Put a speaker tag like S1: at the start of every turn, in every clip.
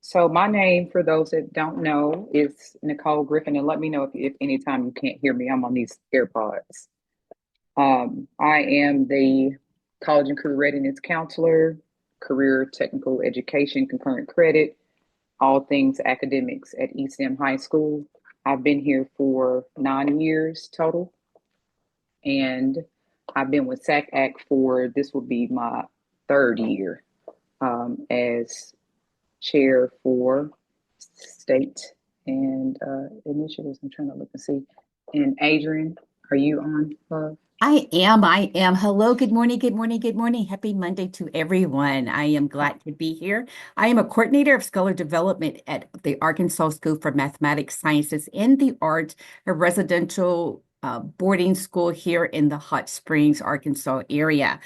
S1: So my name, for those that don't know, is Nicole Griffin, and let me know if anytime you can't hear me. I'm on these AirPods. I am the college and career readiness counselor, career technical education, concurrent credit, all things academics at ECM High School. I've been here for 9 years total, and I've been with SACAC for this will be my third year as chair for state and initiatives. I'm trying to look and see. And Adrienne, are you on, love?
S2: I am. Hello, good morning, good morning, good morning. Happy Monday to everyone. I am glad to be here. I am a coordinator of scholar development at the Arkansas School for Mathematics, Sciences, and the Arts, a residential boarding school here in the Hot Springs, Arkansas area.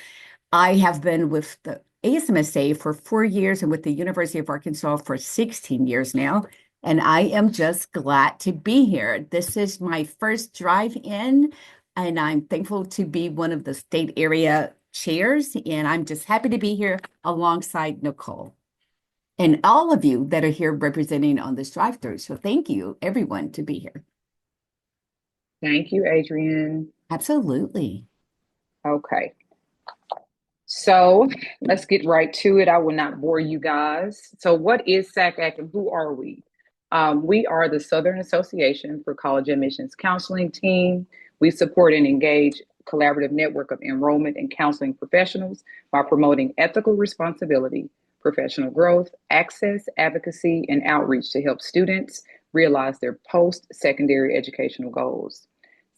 S2: I have been with the ASMSA for 4 years and with the University of Arkansas for 16 years now. And I am just glad to be here. This is my first drive in, and I'm thankful to be one of the state area chairs. And I'm just happy to be here alongside Nicole and all of you that are here representing on this drive through. So thank you, everyone, to be here.
S1: Thank you, Adrienne.
S2: Absolutely.
S1: Okay, so let's get right to it. I will not bore you guys. So, what is SACAC and who are we? We are the Southern Association for College Admissions Counseling Team. We support and engage collaborative network of enrollment and counseling professionals by promoting ethical responsibility, professional growth, access, advocacy, and outreach to help students realize their post-secondary educational goals.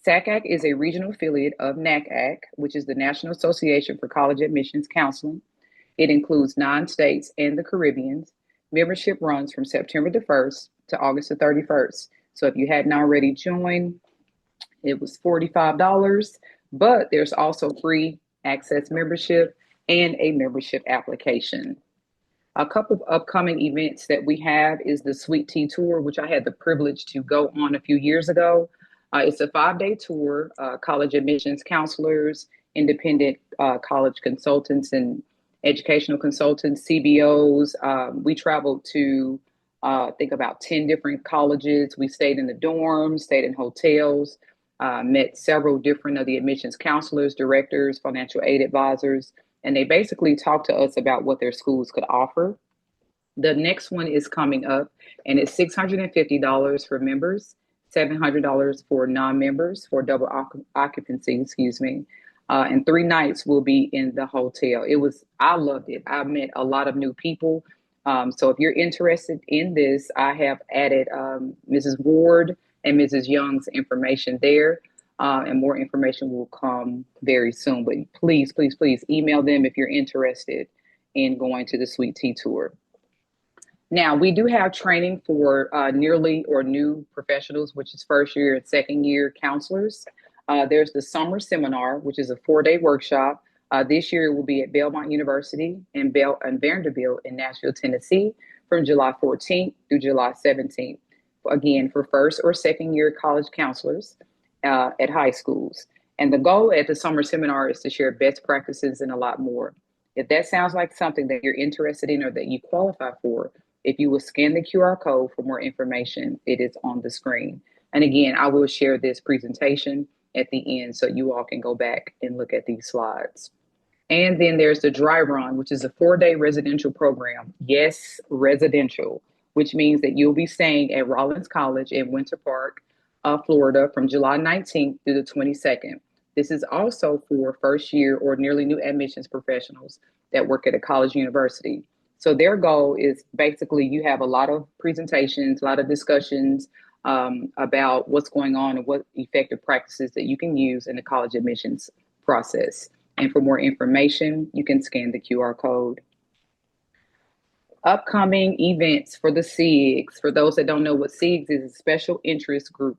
S1: SACAC is a regional affiliate of NACAC, which is the National Association for College Admissions Counseling. It includes 9 states and the Caribbean. Membership runs from September the 1st to August the 31st. So if you hadn't already joined, it was $45, but there's also free access membership and a membership application. A couple of upcoming events that we have is the Sweet Tea Tour, which I had the privilege to go on a few years ago. It's a 5-day tour, college admissions counselors, independent college consultants, and educational consultants, CBOs. We traveled to, I think, about 10 different colleges. We stayed in the dorms, stayed in hotels, met several different of the admissions counselors, directors, financial aid advisors, and they basically talked to us about what their schools could offer. The next one is coming up, and it's $650 for members, $700 for non-members for double occupancy, excuse me. And 3 nights will be in the hotel. I loved it. I met a lot of new people. So if you're interested in this, I have added Mrs. Ward and Mrs. Young's information there. And more information will come very soon. But please, please, please email them if you're interested in going to the Sweet Tea Tour. Now, we do have training for nearly or new professionals, which is first year and second year counselors. There's the summer seminar, which is a 4-day workshop. This year it will be at Belmont University and Vanderbilt in Nashville, Tennessee, from July 14th through July 17th. Again, for first or second year college counselors at high schools. And the goal at the summer seminar is to share best practices and a lot more. If that sounds like something that you're interested in or that you qualify for, if you will scan the QR code for more information, it is on the screen. And again, I will share this presentation at the end so you all can go back and look at these slides. And then there's the dry run, which is a 4-day residential program. Yes, residential, which means that you'll be staying at Rollins College in Winter Park, Florida from July 19th through the 22nd. This is also for first year or nearly new admissions professionals that work at a college university. So their goal is basically you have a lot of presentations, a lot of discussions about what's going on and what effective practices that you can use in the college admissions process. And for more information, you can scan the QR code. Upcoming events for the SIGs. For those that don't know what SIGs is, a special interest group.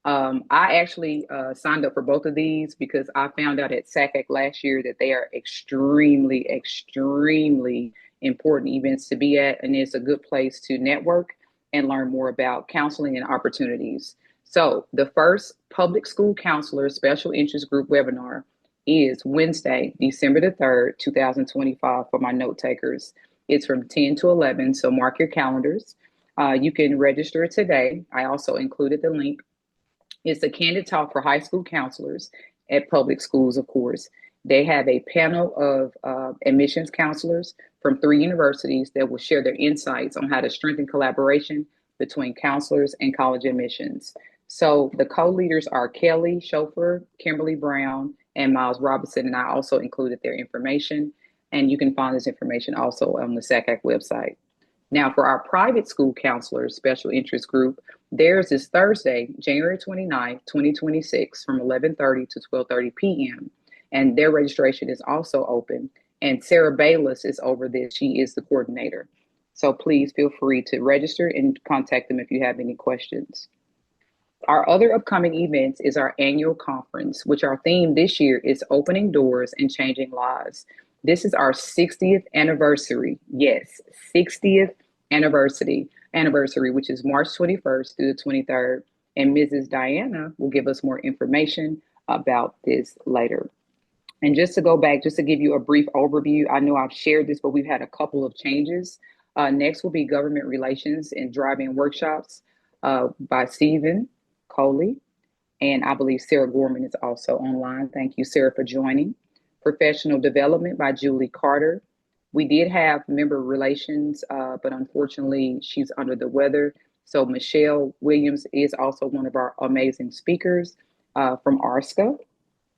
S1: I actually signed up for both of these because I found out at SACAC last year that they are extremely, extremely important events to be at, and it's a good place to network and learn more about counseling and opportunities. So the first public school counselor special interest group webinar is Wednesday, December the 3rd, 2025 for my note takers. It's from 10 to 11, so mark your calendars. You can register today. I also included the link. It's a candid talk for high school counselors at public schools, of course. They have a panel of admissions counselors from 3 universities that will share their insights on how to strengthen collaboration between counselors and college admissions. So the co-leaders are Kelly Schofer, Kimberly Brown, and Miles Robinson, and I also included their information. And you can find this information also on the SACAC website. Now, for our private school counselors special interest group, theirs is Thursday, January 29th, 2026, from 11:30 to 12:30 p.m. And their registration is also open. And Sarah Bayless is over this. She is the coordinator. So please feel free to register and contact them if you have any questions. Our other upcoming events is our annual conference, which our theme this year is opening doors and changing lives. This is our 60th anniversary. Yes, 60th anniversary, which is March 21st through the 23rd. And Mrs. Diana will give us more information about this later. And just to go back, just to give you a brief overview, I know I've shared this, but we've had a couple of changes. Next will be government relations and driving workshops by Stephen Coley. And I believe Sarah Gorman is also online. Thank you, Sarah, for joining. Professional development by Julie Carter. We did have member relations, but unfortunately, she's under the weather. So Michelle Williams is also one of our amazing speakers from ARSCA.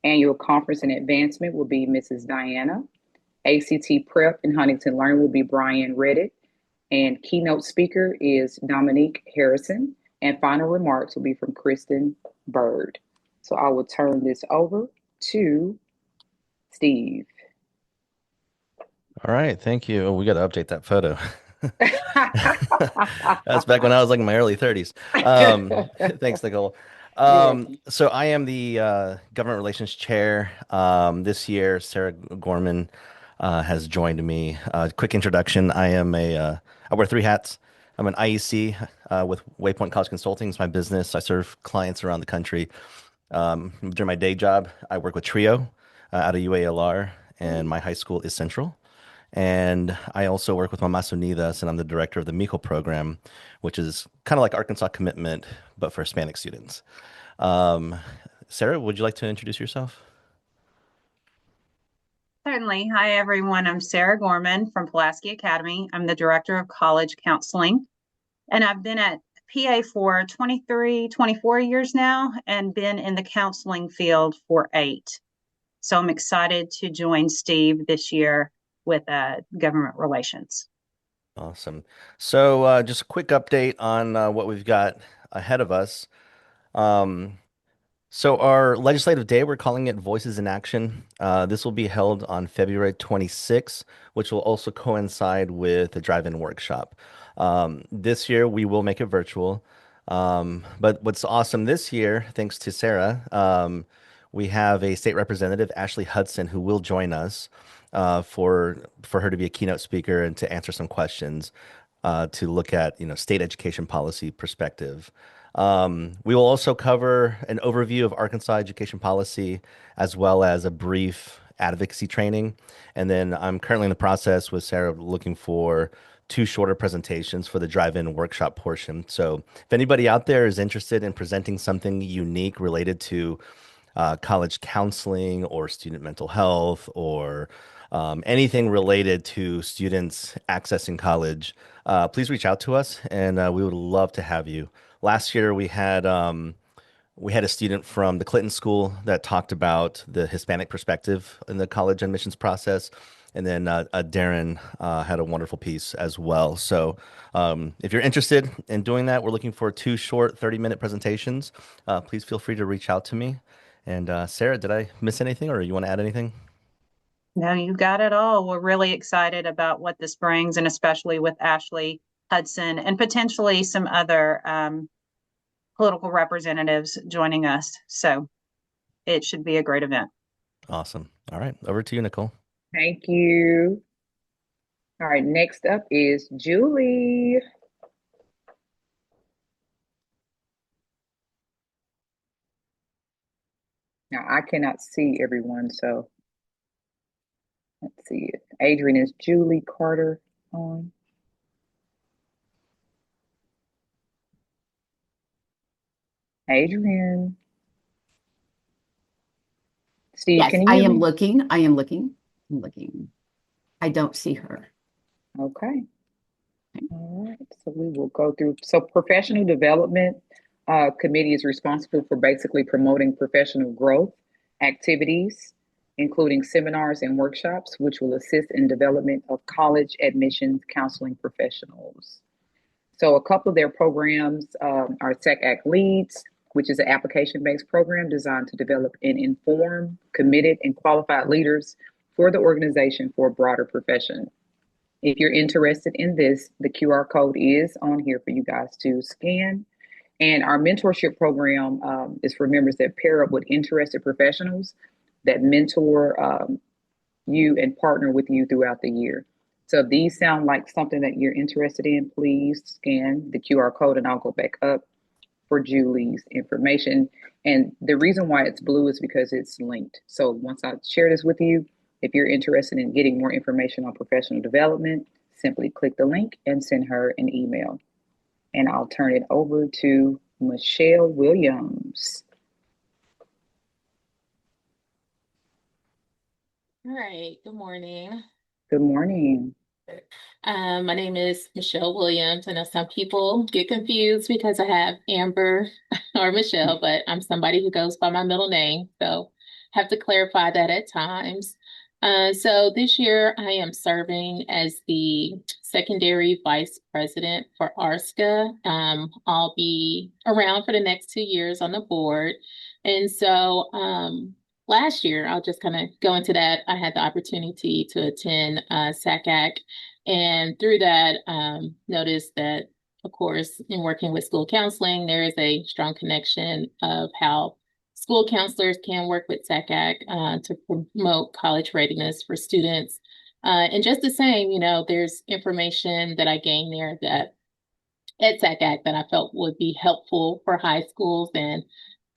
S1: Annual conference and advancement will be Mrs. Diana. ACT Prep and Huntington Learn will be Brian Reddick. And keynote speaker is Dominique Harrison. And final remarks will be from Kristen Bird. So I will turn this over to Steve.
S3: All right, thank you. Oh, we got to update that photo. That's back when I was like in my early 30s. Thanks, Nicole.
S1: You're welcome.
S3: So I am the government relations chair. This year, Sarah Gorman has joined me. Quick introduction: I wear 3 hats. I'm an IEC with Waypoint College Consulting. It's my business. I serve clients around the country. During my day job, I work with Trio out of UALR, and my high school is Central. And I also work with Mamaso Unidas, and I'm the director of the MICO program, which is kind of like Arkansas Commitment, but for Hispanic students. Um, Sarah, would you like to introduce yourself?
S4: Certainly. Hi, everyone. I'm Sarah Gorman from Pulaski Academy. I'm the Director of College Counseling, and I've been at PA for 23, 24 years now and been in the counseling field for 8. So I'm excited to join Steve this year with government relations.
S3: Awesome. So just a quick update on what we've got ahead of us. Um, So our legislative day, we're calling it Voices in Action. This will be held on February 26th, which will also coincide with the drive-in workshop. This year, we will make it virtual. But what's awesome this year, thanks to Sarah, we have a state representative, Ashley Hudson, who will join us for her to be a keynote speaker and to answer some questions to look at, state education policy perspective. We will also cover an overview of Arkansas education policy as well as a brief advocacy training. And then I'm currently in the process with Sarah looking for 2 shorter presentations for the drive-in workshop portion. So if anybody out there is interested in presenting something unique related to college counseling or student mental health or anything related to students accessing college, please reach out to us and we would love to have you. Last year we had a student from the Clinton School that talked about the Hispanic perspective in the college admissions process. And then Darren had a wonderful piece as well. So if you're interested in doing that, we're looking for 2 short 30-minute presentations. Please feel free to reach out to me. And Sarah, did I miss anything or you want to add anything?
S4: No, you got it all. We're really excited about what this brings, and especially with Ashley Hudson and potentially some other political representatives joining us. So it should be a great event.
S3: Awesome. All right. Over to you, Nicole.
S1: Thank you. All right, next up is Julie. Now, I cannot see everyone, so let's see. Adrienne, is Julie Carter on? Adrienne. Steve,
S2: Yes,
S1: can you
S2: I
S1: hear
S2: am
S1: me?
S2: looking. I am looking. I'm looking. I don't see her.
S1: Okay. All right. So we will go through. So professional development committee is responsible for basically promoting professional growth activities, including seminars and workshops, which will assist in development of college admissions counseling professionals. So a couple of their programs are SACAC Leads, which is an application-based program designed to develop and inform committed and qualified leaders for the organization for a broader profession. If you're interested in this, the QR code is on here for you guys to scan. And our mentorship program is for members that pair up with interested professionals that mentor you and partner with you throughout the year. So if these sound like something that you're interested in, please scan the QR code and I'll go back up for Julie's information. And the reason why it's blue is because it's linked. So once I share this with you, if you're interested in getting more information on professional development, simply click the link and send her an email. And I'll turn it over to Michelle Williams.
S5: All right, good morning.
S1: Good morning.
S5: My name is Michelle Williams. I know some people get confused because I have Amber or Michelle, but I'm somebody who goes by my middle name, so have to clarify that at times. So this year I am serving as the secondary vice president for ARSCA. I'll be around for the next 2 years on the board. And so last year, I'll just kind of go into that. I had the opportunity to attend SACAC, and through that, noticed that, of course, in working with school counseling, there is a strong connection of how school counselors can work with SACAC to promote college readiness for students. And just the same, there's information that I gained there that at SACAC that I felt would be helpful for high schools, and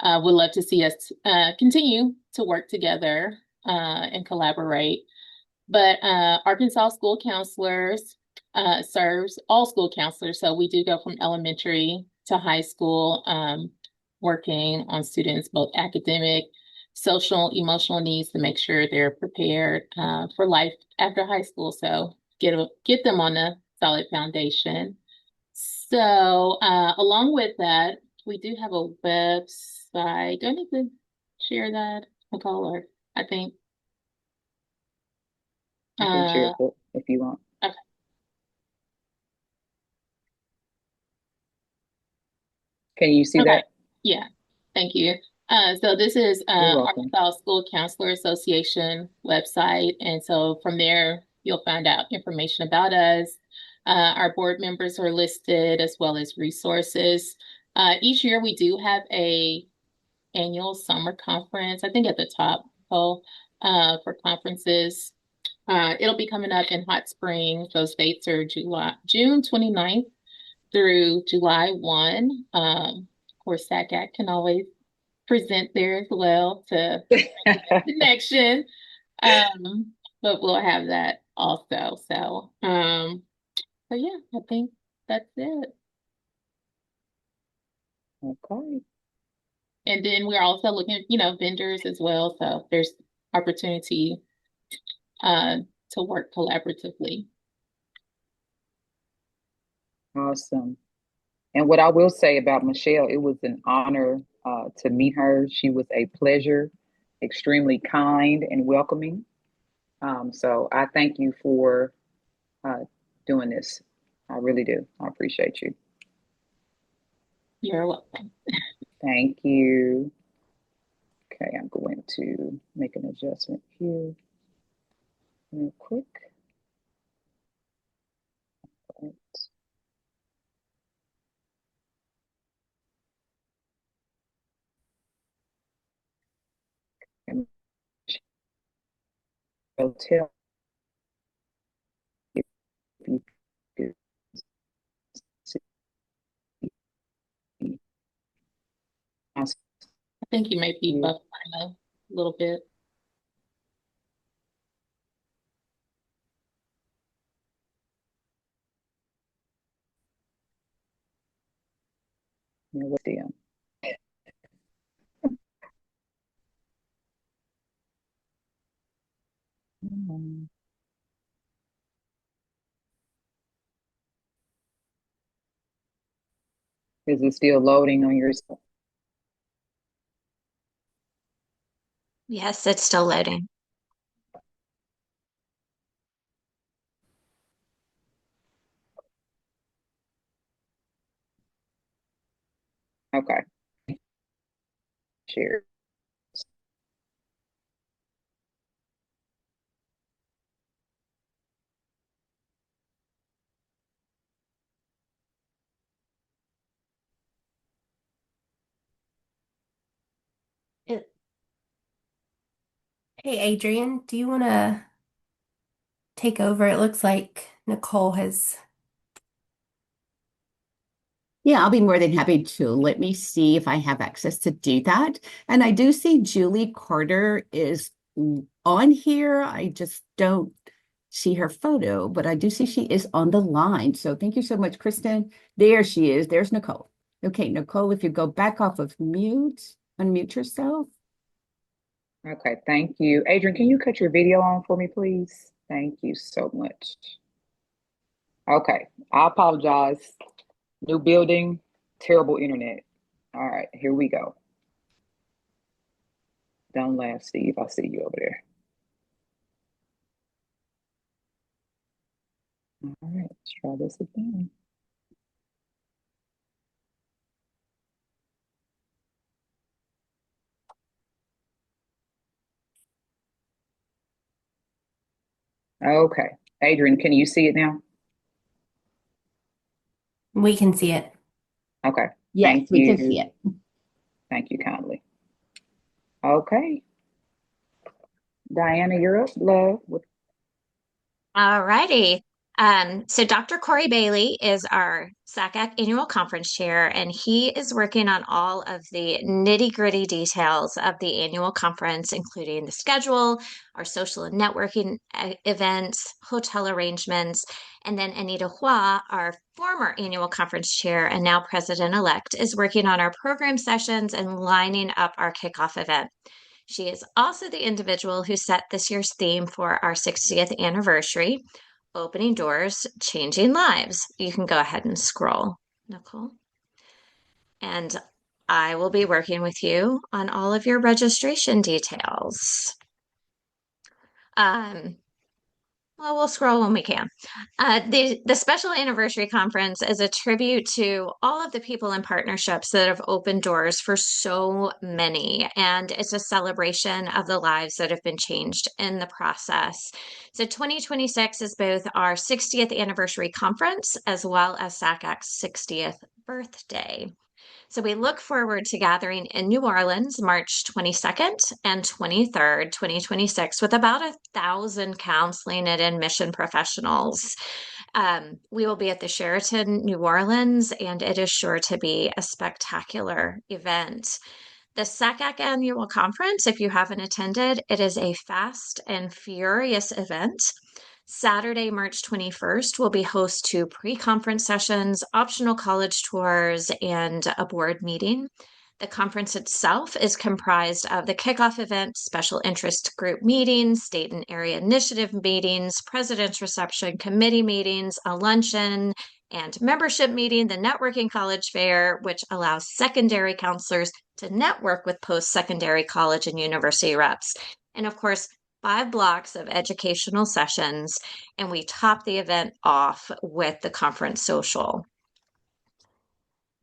S5: would love to see us continue to work together and collaborate. But Arkansas School Counselors serves all school counselors. So we do go from elementary to high school, working on students, both academic, social, emotional needs to make sure they're prepared for life after high school. So get them on a solid foundation. So along with that, we do have a website. Do I need to share that, Nicole? Or I think
S1: You can share it if you want.
S5: okay.
S1: Can you see that?
S5: Yeah, thank you. So this is
S1: You're welcome.
S5: Arkansas School Counselor Association website. And so from there, you'll find out information about us. Our board members are listed as well as resources. Each year we do have a annual summer conference, I think at the top for conferences. It'll be coming up in Hot Springs. Those dates are June 29th through July 1. Of course, SACAC can always present there as well to connection. But we'll have that also. So yeah, I think that's it.
S1: Okay.
S5: And then we're also looking at, vendors as well. So there's opportunity to work collaboratively.
S1: Awesome. And what I will say about Michelle, it was an honor to meet her. She was a pleasure, extremely kind and welcoming. So I thank you for doing this. I really do. I appreciate you.
S5: You're welcome.
S1: Thank you. Okay, I'm going to make an adjustment here real quick. Right. And I'll tell if you could see my
S5: I think you may be
S1: screen.
S5: buffering a little bit.
S1: Yeah, what's the Is it still loading on your?
S6: Yes, it's still loading.
S1: Okay, share.
S7: It- Hey, Adrienne, do you want to take over? It looks like Nicole has.
S2: Yeah, I'll be more than happy to. Let me see if I have access to do that. And I do see Julie Carter is on here. I just don't see her photo, but I do see she is on the line. So thank you so much, Kristen. There she is. There's Nicole. Okay, Nicole, if you go back off of mute, unmute yourself.
S1: Okay, thank you. Adrienne, can you cut your video on for me, please? Thank you so much. Okay, I apologize. New building, terrible internet. All right, here we go. Don't laugh, Steve. I see you over there. All right, let's try this again. Okay, Adrienne, can you see it now?
S7: We can see it.
S1: Okay,
S2: Yes,
S1: thank
S2: we can
S1: you.
S2: see it.
S1: Thank you kindly. Okay, Diana, you're up, love.
S6: All righty. So Dr. Corey Bailey is our SACAC annual conference chair, and he is working on all of the nitty-gritty details of the annual conference, including the schedule, our social and networking events, hotel arrangements, and then Anita Hua, our former annual conference chair and now president-elect, is working on our program sessions and lining up our kickoff event. She is also the individual who set this year's theme for our 60th anniversary, Opening Doors, Changing Lives. You can go ahead and scroll, Nicole. And I will be working with you on all of your registration details. Well, we'll scroll when we can. The special anniversary conference is a tribute to all of the people and partnerships that have opened doors for so many, and it's a celebration of the lives that have been changed in the process. So 2026 is both our 60th anniversary conference as well as SACAC's 60th birthday. So we look forward to gathering in New Orleans, March 22nd and 23rd, 2026, with about 1,000 counseling and admission professionals. We will be at the Sheraton, New Orleans, and it is sure to be a spectacular event. The SACAC annual conference, if you haven't attended, it is a fast and furious event. Saturday, March 21st, will be host to pre-conference sessions, optional college tours, and a board meeting. The conference itself is comprised of the kickoff event, special interest group meetings, state and area initiative meetings, president's reception, committee meetings, a luncheon, and membership meeting, the networking college fair, which allows secondary counselors to network with post-secondary college and university reps. And of course, 5 blocks of educational sessions, and we top the event off with the conference social.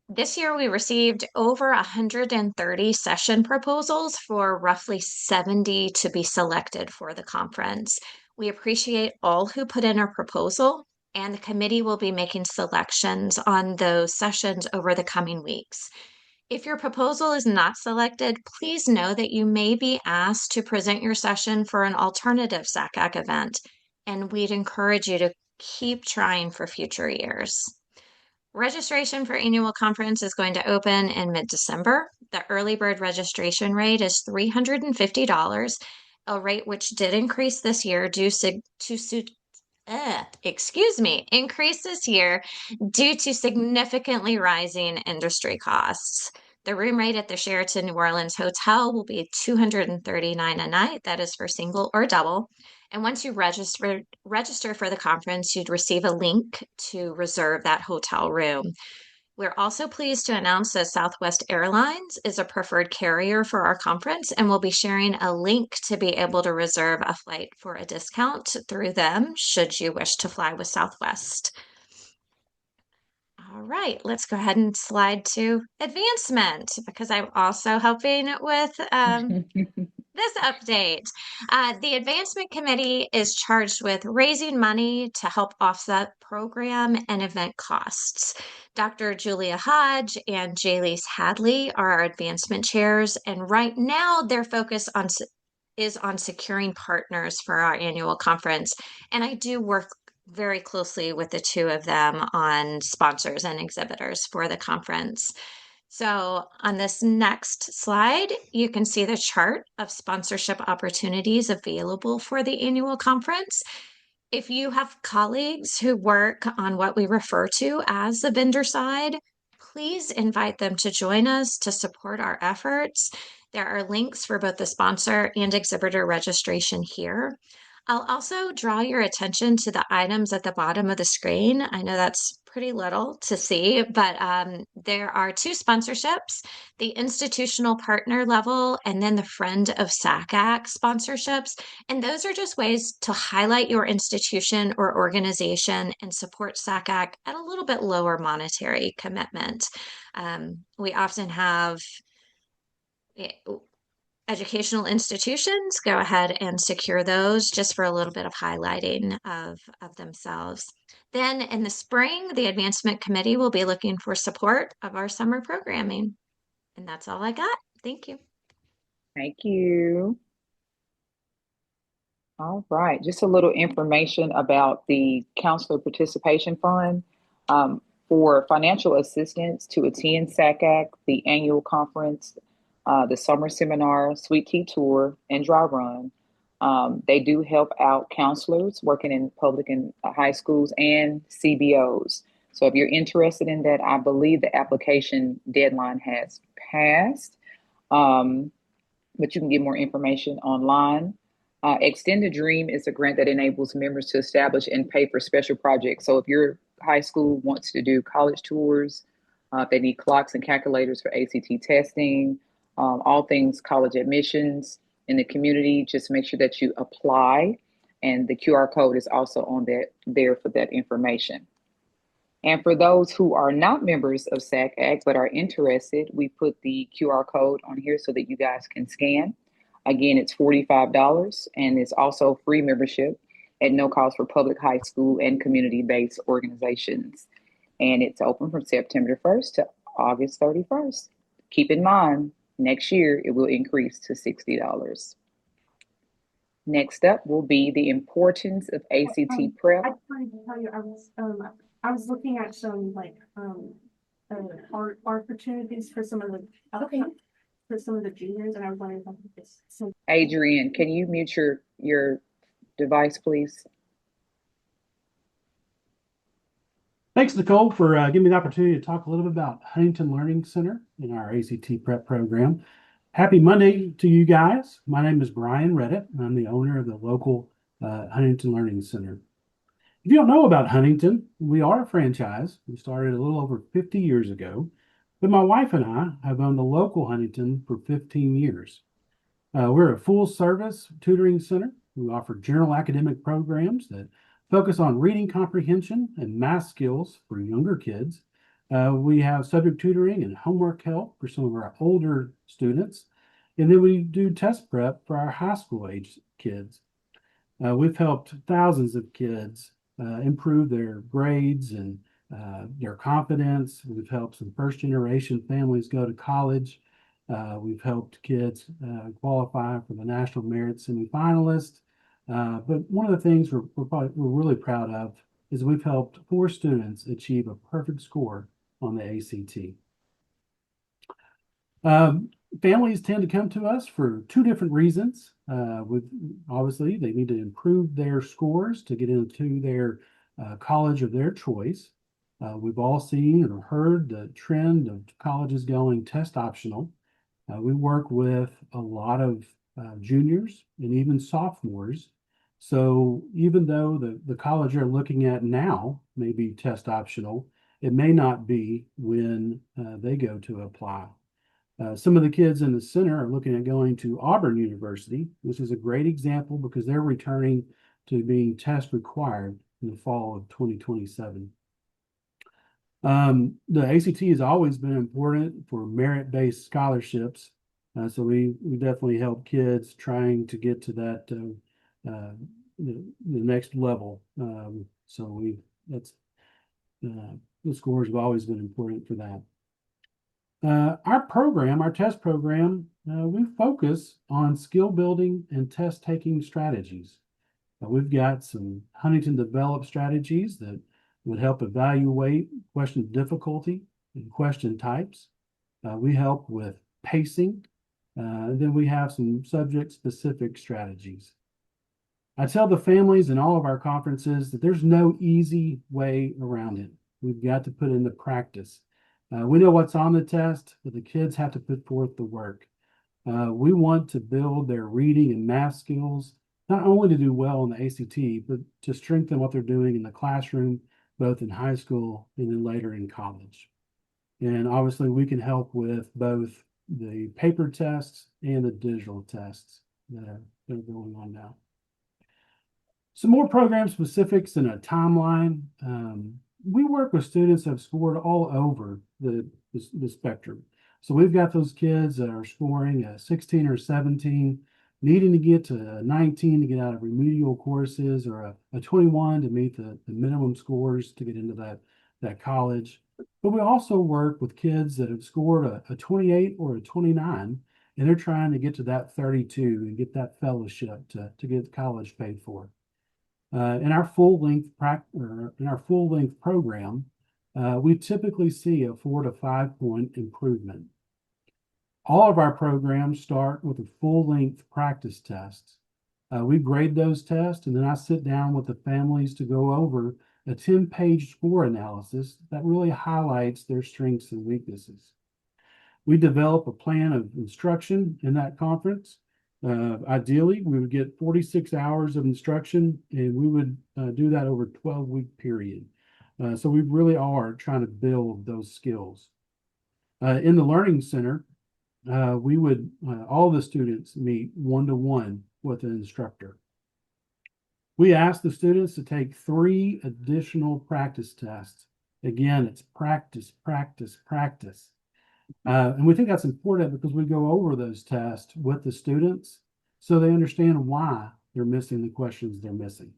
S6: This year, we received over 130 session proposals for roughly 70 to be selected for the conference. We appreciate all who put in a proposal, and the committee will be making selections on those sessions over the coming weeks. If your proposal is not selected, please know that you may be asked to present your session for an alternative SACAC event, and we'd encourage you to keep trying for future years. Registration for annual conference is going to open in mid-December. The early bird registration rate is $350, a rate which did increase this year due to increase this year due to significantly rising industry costs. The room rate at the Sheraton New Orleans Hotel will be $239 a night. That is for single or double. And once you register for the conference, you'd receive a link to reserve that hotel room. We're also pleased to announce that Southwest Airlines is a preferred carrier for our conference, and we'll be sharing a link to be able to reserve a flight for a discount through them should you wish to fly with Southwest. All right, let's go ahead and slide to advancement because I'm also helping with this update. The Advancement Committee is charged with raising money to help offset program and event costs. Dr. Julia Hodge and Jalise Hadley are our advancement chairs, and right now their focus is on securing partners for our annual conference. And I do work very closely with the two of them on sponsors and exhibitors for the conference. So on this next slide, you can see the chart of sponsorship opportunities available for the annual conference. If you have colleagues who work on what we refer to as the vendor side, please invite them to join us to support our efforts. There are links for both the sponsor and exhibitor registration here. I'll also draw your attention to the items at the bottom of the screen. I know that's pretty little to see, but there are two sponsorships, the institutional partner level and then the Friend of SACAC sponsorships. And those are just ways to highlight your institution or organization and support SACAC at a little bit lower monetary commitment. We often have educational institutions go ahead and secure those just for a little bit of highlighting of themselves. Then in the spring, the Advancement Committee will be looking for support of our summer programming. And that's all I got. Thank you.
S1: Thank you. All right, just a little information about the Counselor Participation Fund. For financial assistance to attend SACAC, the annual conference, the summer seminar, Sweet Tea Tour, and Dry Run. They do help out counselors working in public and high schools and CBOs. So if you're interested in that, I believe the application deadline has passed, but you can get more information online. Extend a Dream is a grant that enables members to establish and pay for special projects. So if your high school wants to do college tours, if they need clocks and calculators for ACT testing, all things college admissions in the community, just make sure that you apply. And the QR code is also on there for that information. And for those who are not members of SACAC but are interested, we put the QR code on here so that you guys can scan. Again, it's $45 and it's also free membership at no cost for public, high school, and community-based organizations. And it's open from September 1st to August 31st. Keep in mind, next year it will increase to $60. Next up will be the importance of ACT prep.
S8: I wanted to tell you, I was looking at some art opportunities for some of the for some of the juniors, and I was wondering if I could just.
S1: Adrienne, can you mute your device, please?
S9: Thanks, Nicole, for giving me the opportunity to talk a little bit about Huntington Learning Center in our ACT prep program. Happy Monday to you guys. My name is Brian Reddit, and I'm the owner of the local Huntington Learning Center. If you don't know about Huntington, we are a franchise. We started a little over 50 years ago, but my wife and I have owned the local Huntington for 15 years. We're a full-service tutoring center. We offer general academic programs that focus on reading comprehension and math skills for younger kids. We have subject tutoring and homework help for some of our older students. And then we do test prep for our high school age kids. We've helped thousands of kids improve their grades and their confidence. We've helped some first generation families go to college. We've helped kids qualify for the National Merit Semifinalist. But one of the things we're really proud of is we've helped 4 students achieve a perfect score on the ACT. Families tend to come to us for two different reasons. Obviously, they need to improve their scores to get into their college of their choice. We've all seen or heard the trend of colleges going test optional. We work with a lot of juniors and even sophomores. So even though the college you're looking at now may be test optional, it may not be when they go to apply. Some of the kids in the center are looking at going to Auburn University, which is a great example because they're returning to being test required in the fall of 2027. The ACT has always been important for merit-based scholarships. So we definitely help kids trying to get to that the next level. The scores have always been important for that. Our test program, we focus on skill building and test taking strategies. We've got some Huntington developed strategies that would help evaluate question difficulty and question types. We help with pacing. And then we have some subject specific strategies. I tell the families in all of our conferences that there's no easy way around it. We've got to put into practice. We know what's on the test, but the kids have to put forth the work. We want to build their reading and math skills, not only to do well in the ACT, but to strengthen what they're doing in the classroom, both in high school and then later in college. And obviously we can help with both the paper tests and the digital tests that are going on now. Some more program specifics and a timeline. We work with students that have scored all over the spectrum. So we've got those kids that are scoring a 16 or 17, needing to get to 19 to get out of remedial courses, or a 21 to meet the minimum scores to get into that college. But we also work with kids that have scored a 28 or a 29, and they're trying to get to that 32 and get that fellowship to get college paid for. In our full-length program, we typically see a 4 to 5 point improvement. All of our programs start with a full-length practice test. We grade those tests, and then I sit down with the families to go over a 10-page score analysis that really highlights their strengths and weaknesses. We develop a plan of instruction in that conference. Ideally, we would get 46 hours of instruction, and we would do that over a 12-week period. So we really are trying to build those skills. In the Learning Center, all the students meet one-to-one with an instructor. We ask the students to take 3 additional practice tests. Again, it's practice, practice, practice. And we think that's important because we go over those tests with the students so they understand why they're missing the questions they're missing.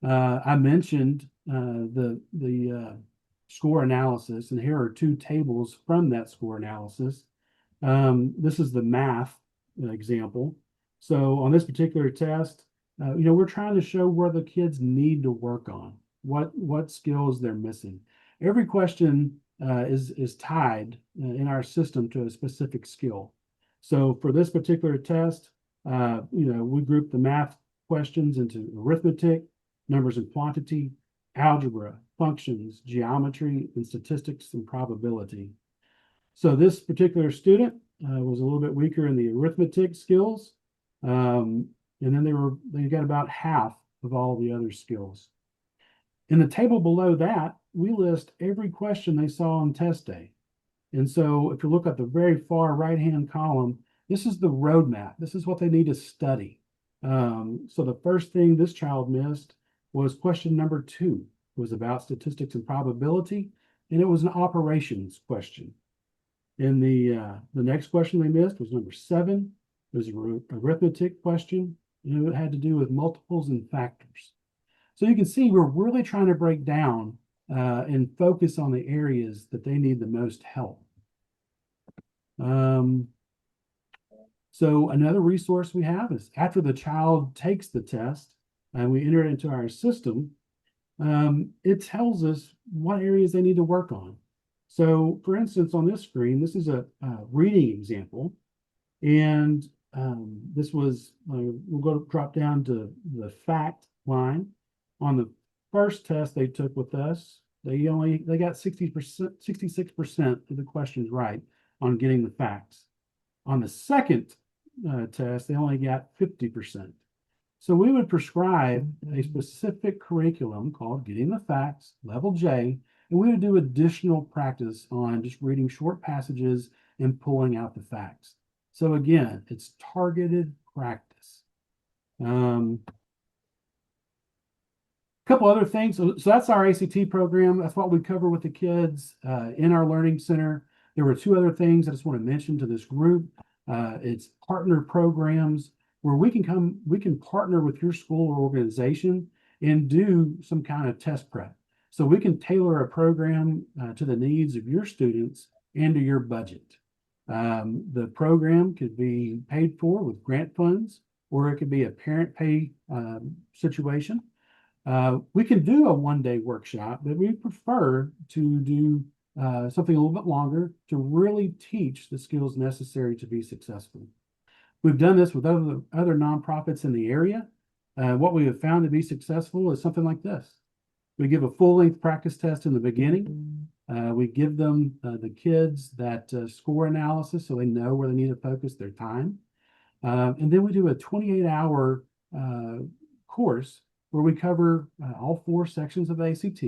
S9: I mentioned the score analysis, and here are 2 tables from that score analysis. This is the math example. So on this particular test, we're trying to show where the kids need to work on, what skills they're missing. Every question is tied in our system to a specific skill. So for this particular test, we group the math questions into arithmetic, numbers and quantity, algebra, functions, geometry, and statistics and probability. So this particular student was a little bit weaker in the arithmetic skills, and then they got about half of all the other skills. In the table below that, we list every question they saw on test day. And so if you look at the very far right-hand column, this is the roadmap. This is what they need to study. So the first thing this child missed was question number 2. It was about statistics and probability, and it was an operations question. And the next question they missed was number 7. It was an arithmetic question, and it had to do with multiples and factors. So you can see we're really trying to break down and focus on the areas that they need the most help. So another resource we have is after the child takes the test and we enter it into our system, it tells us what areas they need to work on. So for instance, on this screen, this is a reading example. And this was, we'll drop down to the fact line. On the first test they took with us, they got 66% of the questions right on getting the facts. On the second test, they only got 50%. So we would prescribe a specific curriculum called Getting the Facts, Level J, and we would do additional practice on just reading short passages and pulling out the facts. So again, it's targeted practice. A couple other things. So that's our ACT program. That's what we cover with the kids in our learning center. There were two other things I just want to mention to this group. It's partner programs where we can partner with your school or organization and do some kind of test prep. So we can tailor a program to the needs of your students and to your budget. The program could be paid for with grant funds, or it could be a parent pay situation. We can do a one-day workshop, but we prefer to do something a little bit longer to really teach the skills necessary to be successful. We've done this with other nonprofits in the area. What we have found to be successful is something like this. We give a full-length practice test in the beginning. We give them the kids that score analysis so they know where they need to focus their time. And then we do a 28-hour course where we cover all 4 sections of ACT,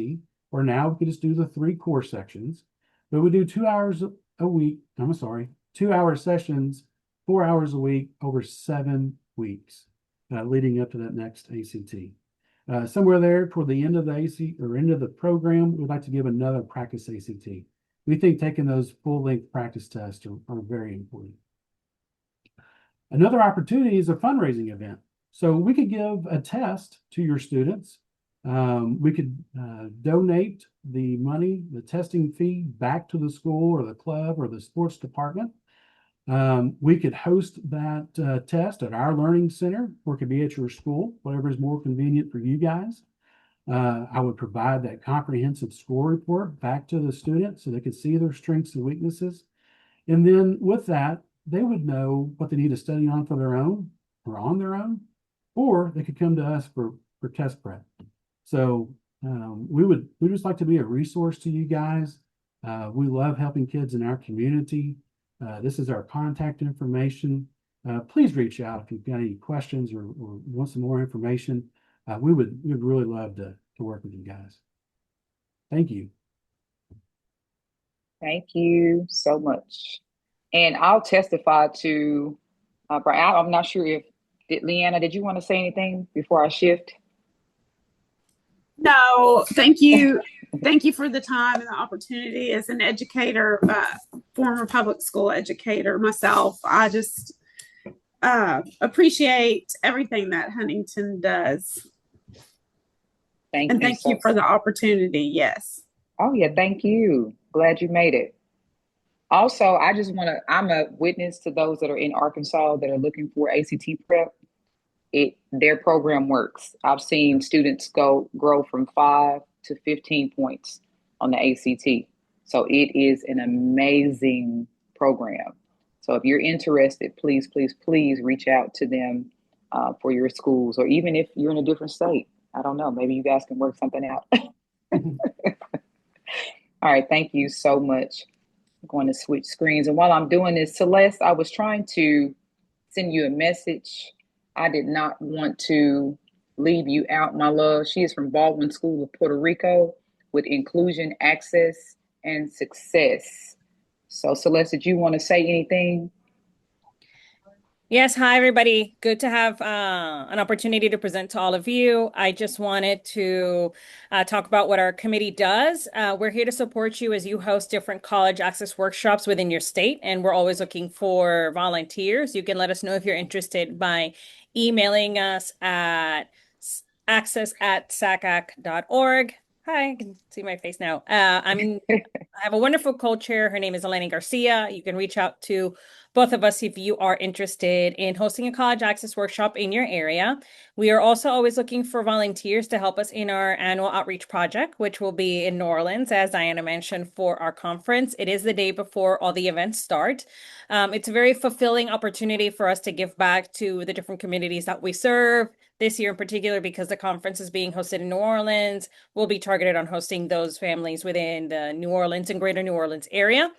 S9: or now we could just do the 3 core sections. But we do 2 hours a week, 2-hour sessions, 4 hours a week over 7 weeks, leading up to that next ACT. Somewhere there toward the end of the ACT or end of the program, we'd like to give another practice ACT. We think taking those full-length practice tests are very important. Another opportunity is a fundraising event. So we could give a test to your students. We could donate the money, the testing fee, back to the school or the club or the sports department. We could host that test at our learning center, or it could be at your school, whatever is more convenient for you guys. I would provide that comprehensive score report back to the students so they could see their strengths and weaknesses. And then with that, they would know what they need to study on for their own or on their own, or they could come to us for test prep. So we just like to be a resource to you guys. We love helping kids in our community. This is our contact information. Please reach out if you've got any questions or want some more information. We would really love to work with you guys. Thank you.
S1: Thank you so much. And I'll testify to Brian. I'm not sure Leanna, did you want to say anything before I shift?
S8: No, thank you. Thank you for the time and the opportunity. As an educator, former public school educator myself, I just appreciate everything that Huntington does. Thank you for the opportunity. Yes.
S1: Oh yeah, thank you. Glad you made it. Also, I'm a witness to those that are in Arkansas that are looking for ACT prep. Their program works. I've seen students grow from 5 to 15 points on the ACT. So it is an amazing program. So if you're interested, please, please, please reach out to them for your schools, or even if you're in a different state. I don't know, maybe you guys can work something out. All right, thank you so much. I'm going to switch screens. And while I'm doing this, Celeste, I was trying to send you a message. I did not want to leave you out, my love. She is from Baldwin School of Puerto Rico with Inclusion, Access, and Success. So Celeste, did you want to say anything?
S10: Yes, hi everybody. Good to have an opportunity to present to all of you. I just wanted to talk about what our committee does. We're here to support you as you host different college access workshops within your state, and we're always looking for volunteers. You can let us know if you're interested by emailing us at access@sacac.org. Hi, I can see my face now. I have a wonderful co-chair. Her name is Eleni Garcia. You can reach out to both of us if you are interested in hosting a college access workshop in your area. We are also always looking for volunteers to help us in our annual outreach project, which will be in New Orleans, as Diana mentioned, for our conference. It is the day before all the events start. It's a very fulfilling opportunity for us to give back to the different communities that we serve. This year in particular, because the conference is being hosted in New Orleans, we'll be targeted on hosting those families within the New Orleans and greater New Orleans area.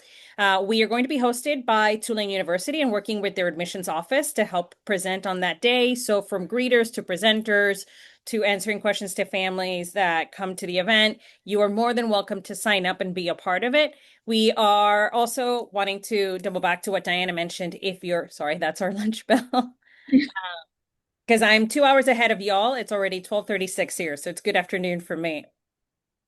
S10: We are going to be hosted by Tulane University and working with their admissions office to help present on that day. So from greeters to presenters to answering questions to families that come to the event, you are more than welcome to sign up and be a part of it. We are also wanting to double back to what Diana mentioned. Sorry, that's our lunch bell. Because I'm 2 hours ahead of y'all. It's already 12:36 here, so it's good afternoon for me.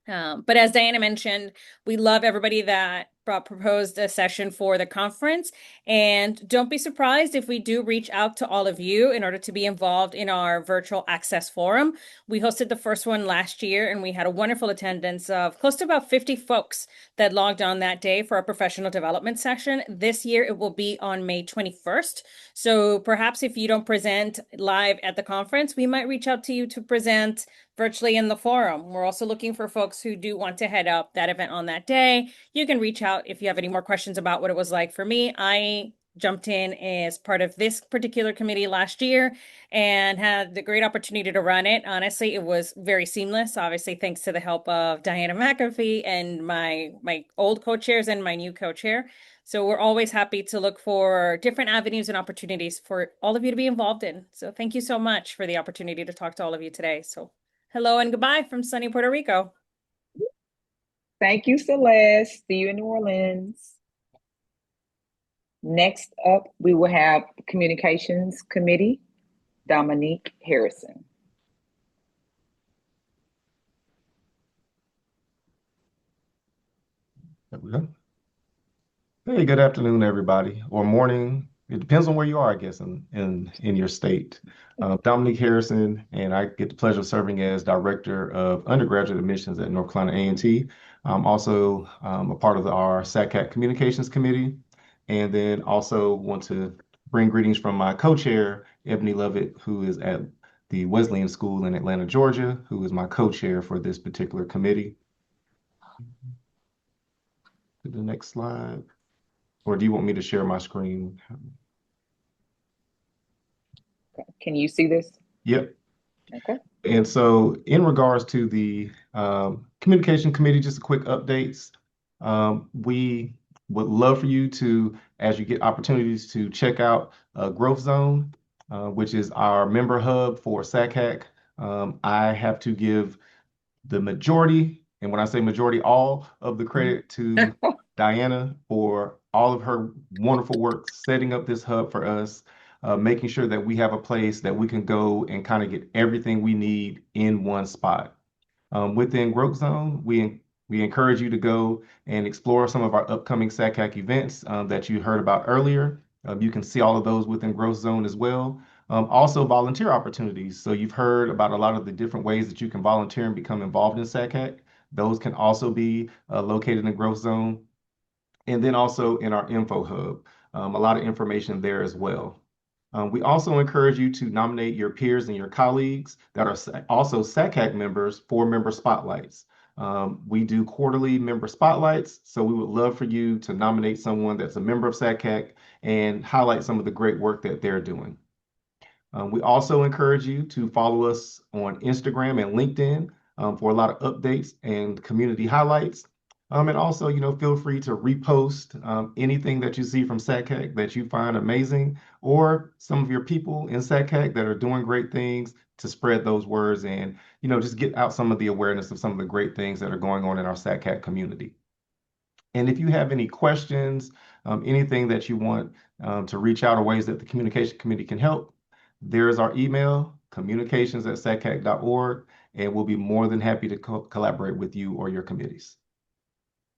S10: But as Diana mentioned, we love everybody that proposed a session for the conference. And don't be surprised if we do reach out to all of you in order to be involved in our virtual access forum. We hosted the first one last year, and we had a wonderful attendance of close to about 50 folks that logged on that day for our professional development session. This year, it will be on May 21st. So perhaps if you don't present live at the conference, we might reach out to you to present virtually in the forum. We're also looking for folks who do want to head up that event on that day. You can reach out if you have any more questions about what it was like for me. I jumped in as part of this particular committee last year and had the great opportunity to run it. Honestly, it was very seamless, obviously thanks to the help of Diana McAfee and my old co-chairs and my new co-chair. So we're always happy to look for different avenues and opportunities for all of you to be involved in. So thank you so much for the opportunity to talk to all of you today. So hello and goodbye from sunny Puerto Rico.
S1: Thank you, Celeste. See you in New Orleans. Next up, we will have Communications Committee, Dominique Harrison.
S11: There we go. Hey, good afternoon, everybody, or morning. It depends on where you are, I guess, in your state. Dominique Harrison, and I get the pleasure of serving as Director of Undergraduate Admissions at North Carolina A&T. I'm also a part of our SACAC Communications Committee, and then also want to bring greetings from my co-chair, Ebony Lovett, who is at the Wesleyan School in Atlanta, Georgia, who is my co-chair for this particular committee. To the next slide. Or do you want me to share my screen?
S1: Can you see this?
S11: Yep.
S1: Okay.
S11: And so in regards to the Communication Committee, just a quick updates. We would love for you to, as you get opportunities, to check out Growth Zone, which is our member hub for SACAC. I have to give the majority, and when I say majority, all of the credit to Diana for all of her wonderful work setting up this hub for us, making sure that we have a place that we can go and kind of get everything we need in one spot. Within Growth Zone, we encourage you to go and explore some of our upcoming SACAC events that you heard about earlier. You can see all of those within Growth Zone as well. Also volunteer opportunities. So you've heard about a lot of the different ways that you can volunteer and become involved in SACAC. Those can also be located in Growth Zone. And then also in our info hub, a lot of information there as well. We also encourage you to nominate your peers and your colleagues that are also SACAC members for member spotlights. We do quarterly member spotlights, so we would love for you to nominate someone that's a member of SACAC and highlight some of the great work that they're doing. We also encourage you to follow us on Instagram and LinkedIn for a lot of updates and community highlights. And also, feel free to repost anything that you see from SACAC that you find amazing, or some of your people in SACAC that are doing great things to spread those words and, just get out some of the awareness of some of the great things that are going on in our SACAC community. And if you have any questions, anything that you want to reach out or ways that the Communication Committee can help, there is our email, communications@sacac.org, and we'll be more than happy to collaborate with you or your committees.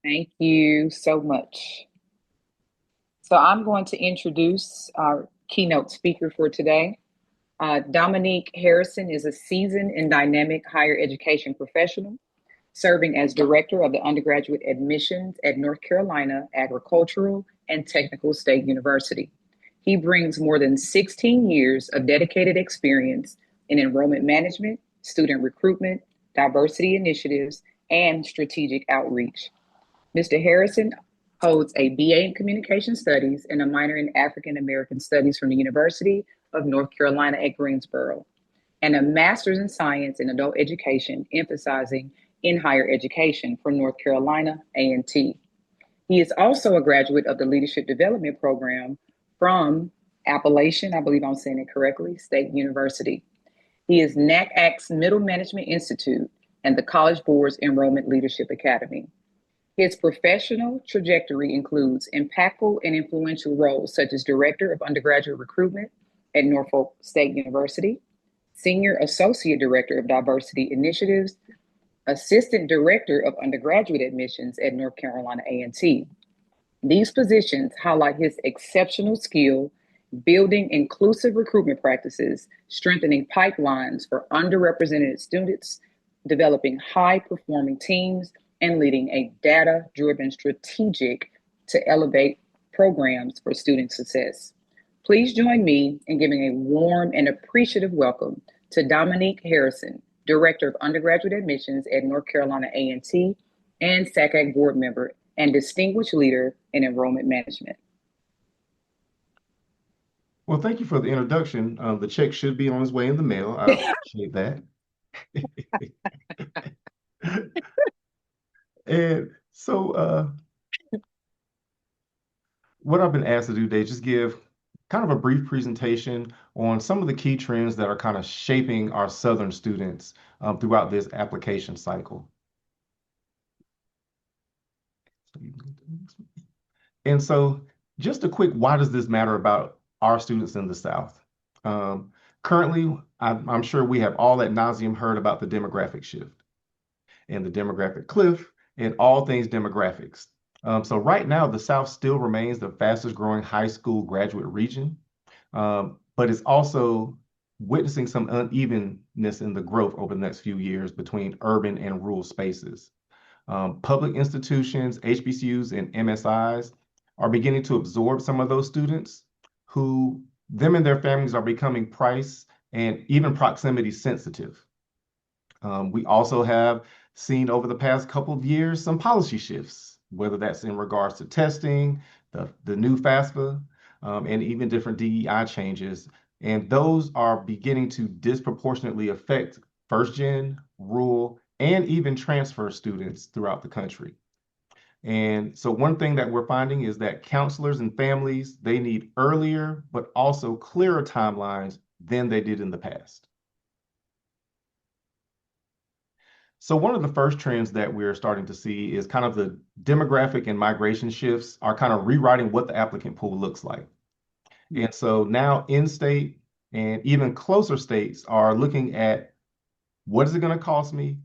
S1: Thank you so much. So I'm going to introduce our keynote speaker for today. Dominique Harrison is a seasoned and dynamic higher education professional. serving as Director of the Undergraduate Admissions at North Carolina Agricultural and Technical State University. He brings more than 16 years of dedicated experience in enrollment management, student recruitment, diversity initiatives, and strategic outreach. Mr. Harrison holds a BA in Communication Studies and a minor in African American Studies from the University of North Carolina at Greensboro, and a master's in science in adult education, emphasizing in higher education from North Carolina A&T. He is also a graduate of the Leadership Development Program from Appalachian, I believe I'm saying it correctly, State University. He is NACAC's Middle Management Institute and the College Board's Enrollment Leadership Academy. His professional trajectory includes impactful and influential roles such as Director of Undergraduate Recruitment at Norfolk State University, Senior Associate Director of Diversity Initiatives, Assistant Director of Undergraduate Admissions at North Carolina A&T. These positions highlight his exceptional skill building inclusive recruitment practices, strengthening pipelines for underrepresented students, developing high-performing teams, and leading a data-driven strategic to elevate programs for student success. Please join me in giving a warm and appreciative welcome to Dominique Harrison, Director of Undergraduate Admissions at North Carolina A&T and SACAC Board Member and Distinguished Leader in Enrollment Management.
S11: Well, thank you for the introduction. The check should be on its way in the mail. I appreciate that. And so what I've been asked to do today is just give kind of a brief presentation on some of the key trends that are kind of shaping our Southern students throughout this application cycle. And so just a quick, why does this matter about our students in the South? Currently, I'm sure we have all ad nauseum heard about the demographic shift and the demographic cliff and all things demographics. So right now, the South still remains the fastest growing high school graduate region, but it's also witnessing some unevenness in the growth over the next few years between urban and rural spaces. Public institutions, HBCUs, and MSIs are beginning to absorb some of those students who, them and their families are becoming price and even proximity sensitive. We also have seen over the past couple of years some policy shifts, whether that's in regards to testing, the new FAFSA, and even different DEI changes. And those are beginning to disproportionately affect first-gen, rural, and even transfer students throughout the country. And so one thing that we're finding is that counselors and families, they need earlier, but also clearer timelines than they did in the past. So one of the first trends that we're starting to see is kind of the demographic and migration shifts are kind of rewriting what the applicant pool looks like. And so now in-state and even closer states are looking at what is it going to cost me?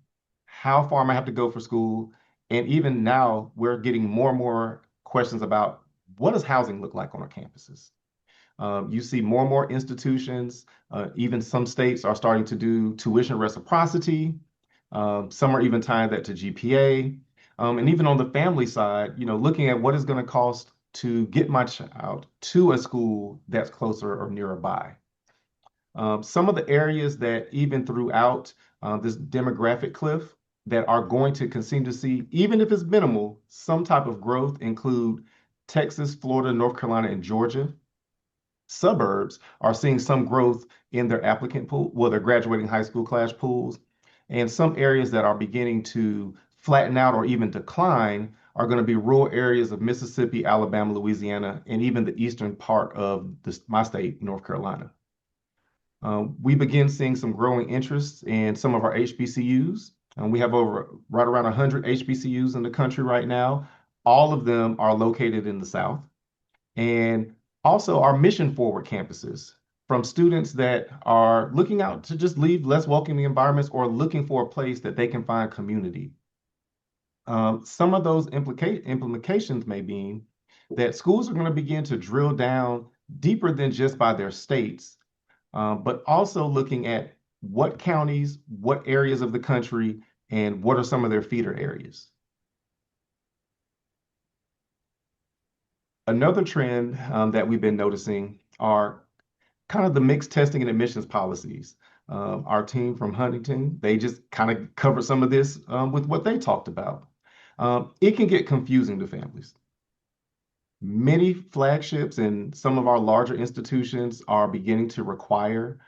S11: How far am I have to go for school? And even now we're getting more and more questions about what does housing look like on our campuses? You see more and more institutions, even some states are starting to do tuition reciprocity. Some are even tying that to GPA. And even on the family side, looking at what is going to cost to get my child to a school that's closer or nearby. Some of the areas that even throughout this demographic cliff that are going to continue to see, even if it's minimal, some type of growth include Texas, Florida, North Carolina, and Georgia. Suburbs are seeing some growth in their applicant pool, well, their graduating high school class pools. And some areas that are beginning to flatten out or even decline are going to be rural areas of Mississippi, Alabama, Louisiana, and even the eastern part of my state, North Carolina. We begin seeing some growing interest in some of our HBCUs. We have right around 100 HBCUs in the country right now. All of them are located in the South. And also our mission forward campuses from students that are looking out to just leave less welcoming environments or looking for a place that they can find community. Some of those implications may be that schools are going to begin to drill down deeper than just by their states, but also looking at what counties, what areas of the country and what are some of their feeder areas. Another trend that we've been noticing are kind of the mixed testing and admissions policies. Our team from Huntington, they just kind of covered some of this with what they talked about. It can get confusing to families. Many flagships and some of our larger institutions are beginning to require,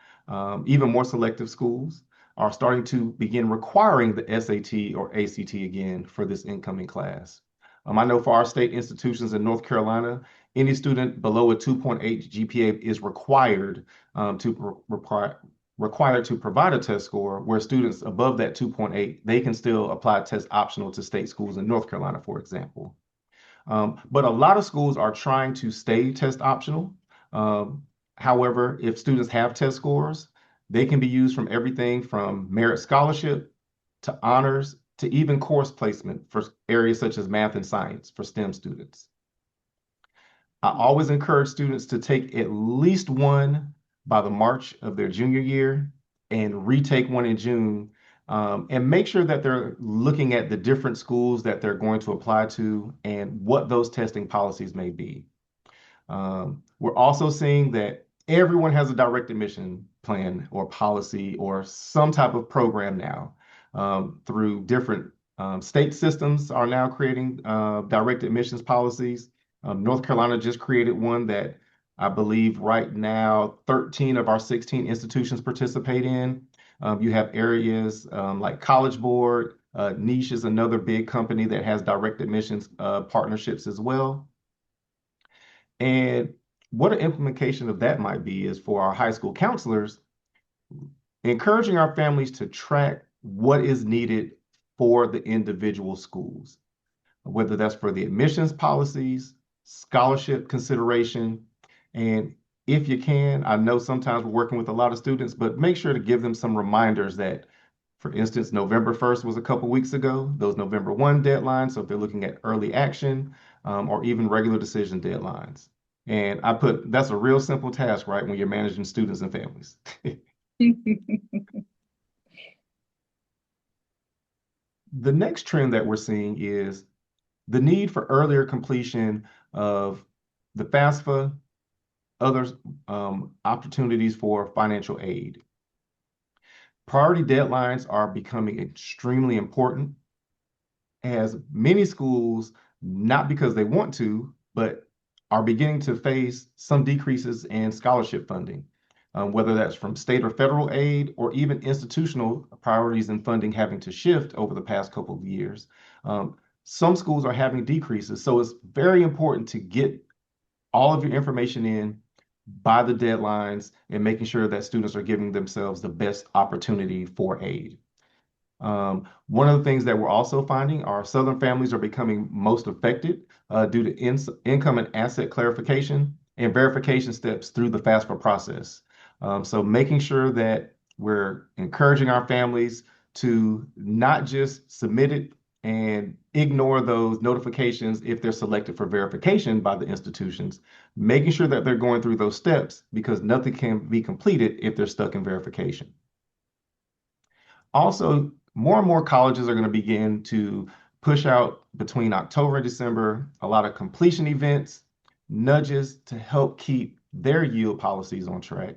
S11: even more selective schools are starting to begin requiring the SAT or ACT again for this incoming class. I know for our state institutions in North Carolina, any student below a 2.8 GPA is required to provide a test score, where students above that 2.8, they can still apply test optional to state schools in North Carolina, for example. But a lot of schools are trying to stay test optional. However, if students have test scores, they can be used from everything from merit scholarship to honors to even course placement for areas such as math and science for STEM students. I always encourage students to take at least one by the March of their junior year and retake one in June, and make sure that they're looking at the different schools that they're going to apply to and what those testing policies may be. We're also seeing that everyone has a direct admission plan or policy or some type of program now. Through different state systems are now creating direct admissions policies. North Carolina just created one that I believe right now 13 of our 16 institutions participate in. You have areas like College Board. Niche is another big company that has direct admissions partnerships as well. And what an implication of that might be is for our high school counselors, encouraging our families to track what is needed for the individual schools, whether that's for the admissions policies, scholarship consideration, and if you can, I know sometimes we're working with a lot of students, but make sure to give them some reminders that, for instance, November 1st was a couple weeks ago, those November 1 deadlines. So if they're looking at early action or even regular decision deadlines. And that's a real simple task, right, when you're managing students and families. The next trend that we're seeing is the need for earlier completion of the FAFSA, other opportunities for financial aid. Priority deadlines are becoming extremely important, as many schools, not because they want to, but are beginning to face some decreases in scholarship funding, whether that's from state or federal aid or even institutional priorities and funding having to shift over the past couple of years. Some schools are having decreases, so it's very important to get all of your information in by the deadlines and making sure that students are giving themselves the best opportunity for aid. One of the things that we're also finding are Southern families are becoming most affected due to income and asset clarification and verification steps through the FAFSA process. So making sure that we're encouraging our families to not just submit it and ignore those notifications if they're selected for verification by the institutions, making sure that they're going through those steps, because nothing can be completed if they're stuck in verification. Also, more and more colleges are going to begin to push out between October and December a lot of completion events, nudges to help keep their yield policies on track.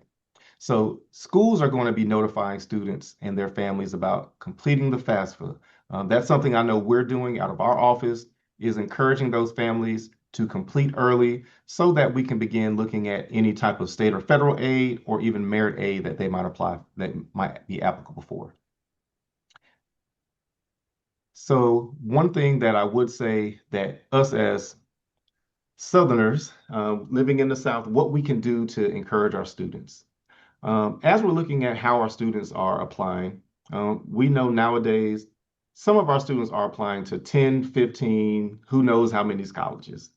S11: So schools are going to be notifying students and their families about completing the FAFSA. That's something I know we're doing out of our office, is encouraging those families to complete early so that we can begin looking at any type of state or federal aid or even merit aid that they might apply, that might be applicable for. So one thing that I would say that us as Southerners living in the South, what we can do to encourage our students. As we're looking at how our students are applying, we know nowadays some of our students are applying to 10, 15, who knows how many colleges.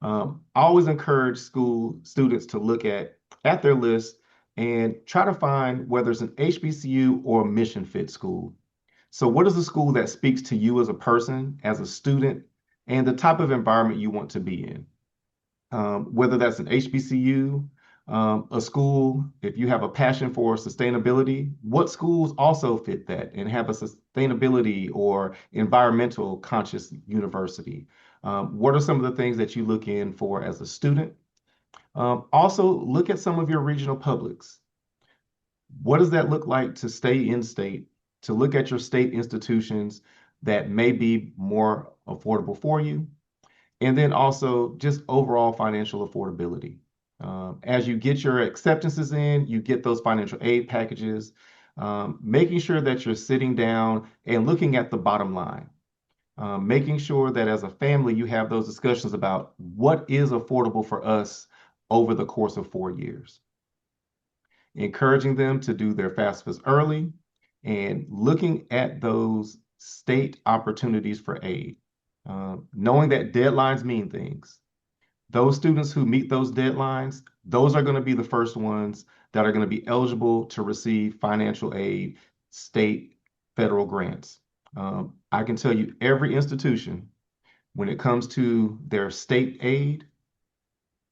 S11: I always encourage school students to look at their list and try to find whether it's an HBCU or a mission fit school. So what is a school that speaks to you as a person, as a student, and the type of environment you want to be in? Whether that's an HBCU, a school, if you have a passion for sustainability, what schools also fit that and have a sustainability or environmental conscious university? What are some of the things that you look in for as a student? Also, look at some of your regional publics. What does that look like to stay in state, to look at your state institutions that may be more affordable for you? And then also just overall financial affordability. As you get your acceptances in, you get those financial aid packages, making sure that you're sitting down and looking at the bottom line. Making sure that as a family, you have those discussions about what is affordable for us over the course of 4 years. Encouraging them to do their FAFSAs early and looking at those state opportunities for aid. Knowing that deadlines mean things. Those students who meet those deadlines, those are going to be the first ones that are going to be eligible to receive financial aid, state, federal grants. I can tell you every institution, when it comes to their state aid,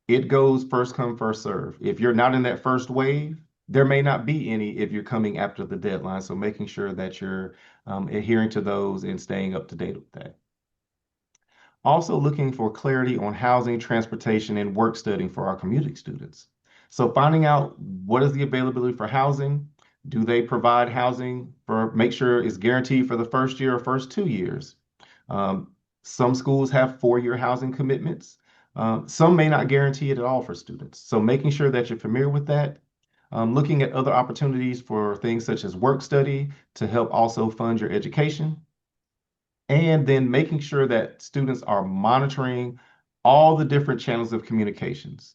S11: it goes first come, first serve. If you're not in that first wave, there may not be any if you're coming after the deadline. So making sure that you're adhering to those and staying up to date with that. Also looking for clarity on housing, transportation, and work studying for our community students. So finding out what is the availability for housing. Do they provide housing make sure it's guaranteed for the first year or first 2 years? Some schools have 4-year housing commitments. Some may not guarantee it at all for students. So making sure that you're familiar with that. Looking at other opportunities for things such as work study to help also fund your education. And then making sure that students are monitoring all the different channels of communications.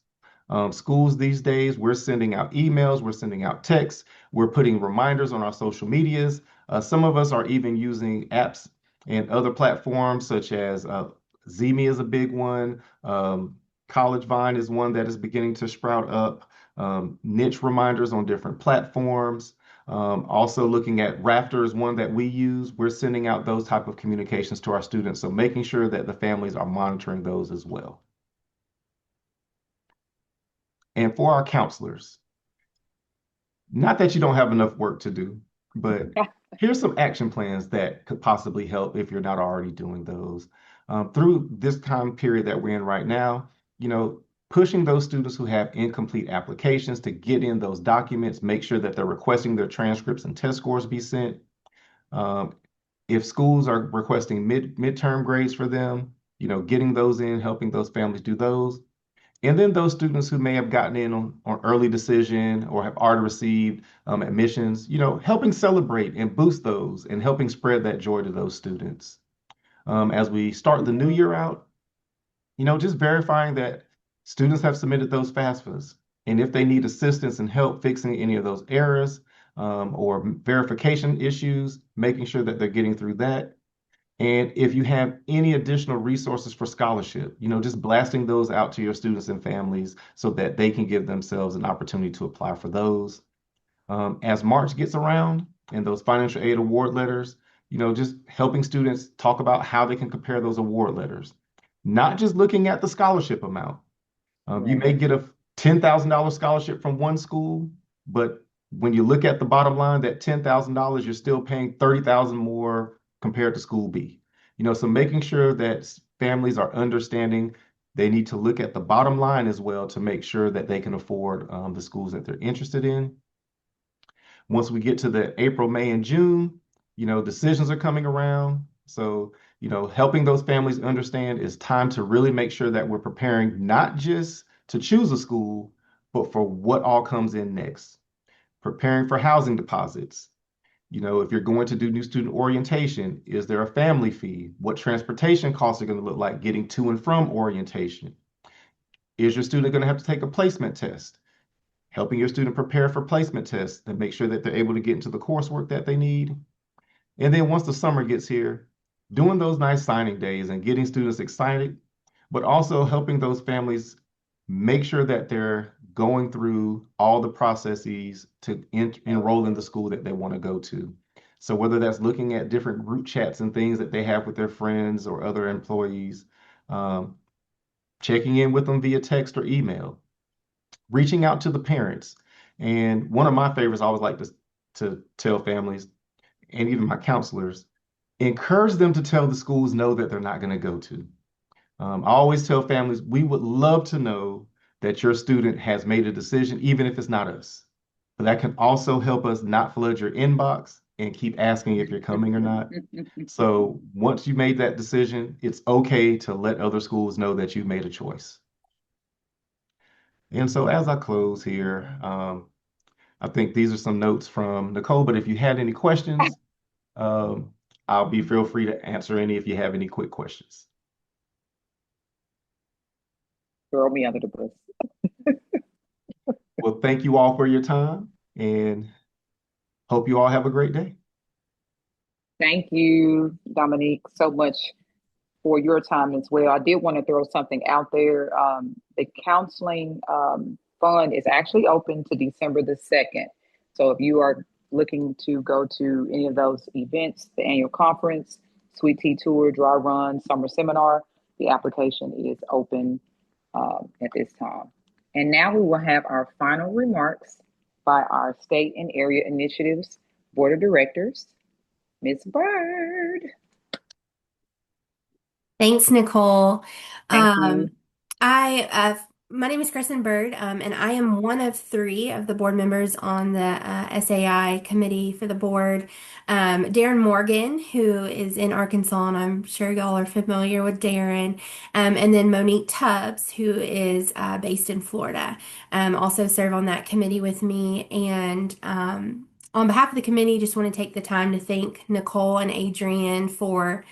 S11: Schools these days, we're sending out emails, we're sending out texts, we're putting reminders on our social medias. Some of us are even using apps and other platforms such as Zeme is a big one. College Vine is one that is beginning to sprout up. Niche reminders on different platforms. Also looking at Rafter is one that we use. We're sending out those type of communications to our students. So making sure that the families are monitoring those as well. And for our counselors, not that you don't have enough work to do, but here's some action plans that could possibly help if you're not already doing those. Through this time period that we're in right now, pushing those students who have incomplete applications to get in those documents, make sure that they're requesting their transcripts and test scores be sent. If schools are requesting midterm grades for them, getting those in, helping those families do those. And then those students who may have gotten in on early decision or have already received admissions, helping celebrate and boost those and helping spread that joy to those students. As we start the new year out, just verifying that students have submitted those FAFSAs. And if they need assistance and help fixing any of those errors or verification issues, making sure that they're getting through that. And if you have any additional resources for scholarship, just blasting those out to your students and families so that they can give themselves an opportunity to apply for those. As March gets around and those financial aid award letters, just helping students talk about how they can compare those award letters. Not just looking at the scholarship amount. You may get a $10,000 scholarship from one school, but when you look at the bottom line, that $10,000, you're still paying $30,000 more compared to school B. So making sure that families are understanding they need to look at the bottom line as well to make sure that they can afford the schools that they're interested in. Once we get to the April, May, and June, decisions are coming around. So, helping those families understand it's time to really make sure that we're preparing not just to choose a school, but for what all comes in next. Preparing for housing deposits. If you're going to do new student orientation, is there a family fee? What transportation costs are going to look like getting to and from orientation? Is your student going to have to take a placement test? Helping your student prepare for placement tests and make sure that they're able to get into the coursework that they need. And then once the summer gets here, doing those nice signing days and getting students excited, but also helping those families make sure that they're going through all the processes to enroll in the school that they want to go to. So whether that's looking at different group chats and things that they have with their friends or other employees, checking in with them via text or email, reaching out to the parents. And one of my favorites I always like to tell families, and even my counselors, encourage them to tell the schools no that they're not going to go to. I always tell families, we would love to know that your student has made a decision, even if it's not us. But that can also help us not flood your inbox and keep asking if you're coming or not. So once you made that decision, it's okay to let other schools know that you made a choice. And so as I close here, I think these are some notes from Nicole, but if you had any questions, I'll be feel free to answer any if you have any quick questions.
S1: Throw me under the bus.
S11: Well, thank you all for your time and hope you all have a great day.
S1: Thank you, Dominique, so much for your time as well. I did want to throw something out there. The counseling fund is actually open to December the 2nd. So if you are looking to go to any of those events, the annual conference, Sweet Tea Tour, Dry Run, Summer Seminar, the application is open at this time. And now we will have our final remarks by our state and area initiatives board of directors, Ms. Bird.
S7: Thanks, Nicole.
S1: Thank you.
S7: My name is Kristen Bird, and I am one of three of the board members on the SAI committee for the board. Darren Morgan, who is in Arkansas, and I'm sure y'all are familiar with Darren, and then Monique Tubbs, who is based in Florida, also serve on that committee with me. And on behalf of the committee, just want to take the time to thank Nicole and Adrienne for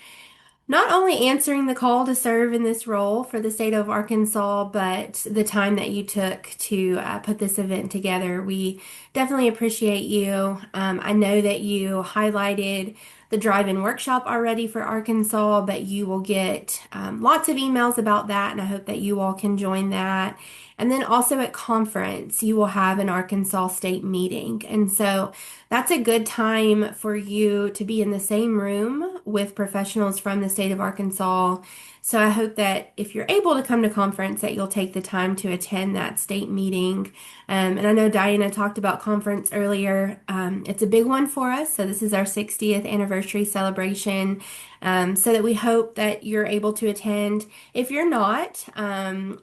S7: not only answering the call to serve in this role for the state of Arkansas, but the time that you took to put this event together. We definitely appreciate you. I know that you highlighted the drive-in workshop already for Arkansas, but you will get lots of emails about that, and I hope that you all can join that. And then also at conference, you will have an Arkansas State meeting. And so that's a good time for you to be in the same room with professionals from the state of Arkansas. So I hope that if you're able to come to conference, that you'll take the time to attend that state meeting. And I know Diana talked about conference earlier. It's a big one for us. So this is our 60th anniversary celebration. So that we hope that you're able to attend. If you're not,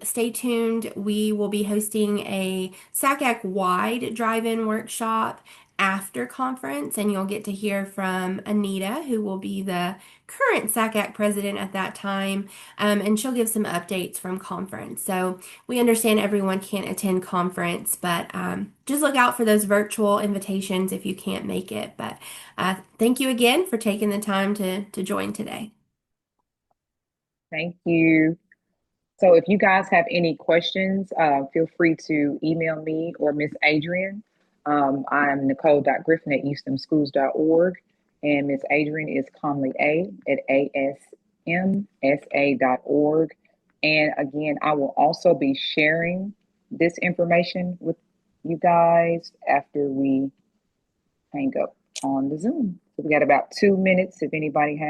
S7: stay tuned. We will be hosting a SACAC wide drive-in workshop after conference, and you'll get to hear from Anita, who will be the current SACAC president at that time, and she'll give some updates from conference. So we understand everyone can't attend conference, but just look out for those virtual invitations if you can't make it. But thank you again for taking the time to join today.
S1: Thank you. So if you guys have any questions, feel free to email me or Miss Adrienne. I'm nicole.griffin@eastonschools.org, and Miss Adrienne is Conley at asmsa.org. And again, I will also be sharing this information with you guys after we hang up on the Zoom. So we got about 2 minutes if anybody has